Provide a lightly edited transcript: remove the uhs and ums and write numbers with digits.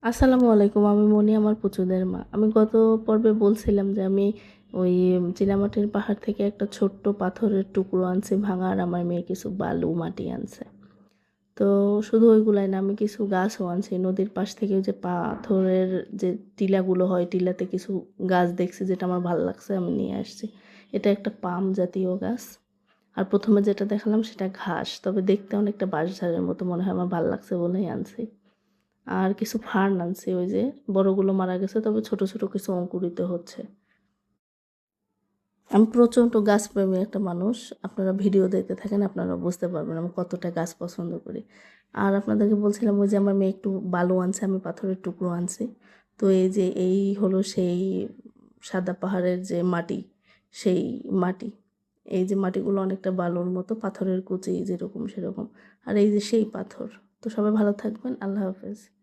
আসসালামু আলাইকুম। আমি মনি, আমার পুচুদের মা। আমি গত পর্বে বলছিলাম যে আমি ওই চীনামাটির পাহাড় থেকে একটা ছোট্ট পাথরের টুকরো আনছি ভাঙা, আর আমার মেয়ে কিছু বালু মাটি আনছে। তো শুধু ওইগুলাই না, আমি কিছু গাছও আনছি। নদীর পাশ থেকে ওই যে পাথরের যে টিলাগুলো হয়, টিলাতে কিছু গাছ দেখছি যেটা আমার ভাল লাগছে, আমি নিয়ে আসছি। এটা একটা পাম জাতীয় গাছ। আর ১ম এ যেটা দেখালাম সেটা ঘাস। তবে দেখতে অনেকটা বাঁশঝাড়ের মতো মনে হয়, আমার ভাল লাগছে বলেই আনছি। আর কিছু ফার্ন আনছি, ওই যে বড়গুলো মারা গেছে, তবে ছোট ছোট কিছু অঙ্কুরিত হচ্ছে। আমি প্রচণ্ড গাছপ্রেমী একটা মানুষ। আপনারা ভিডিও দেখতে থাকেন, আপনারা বুঝতে পারবেন আমি কতটা গাছ পছন্দ করি। আর আপনাদেরকে বলছিলাম ওই যে আমার মেয়ে একটু বালু আনছে, আমি পাথরের টুকরো আনছি। তো এই যে এই হলো সেই সাদা পাহাড়ের যে মাটি, সেই মাটি। এই যে মাটিগুলো অনেকটা বালুর মতো, পাথরের কুচি যেরকম সেরকম। আর এই যে সেই পাথর। তো সবাই ভালো থাকবেন। আল্লাহ হাফেজ।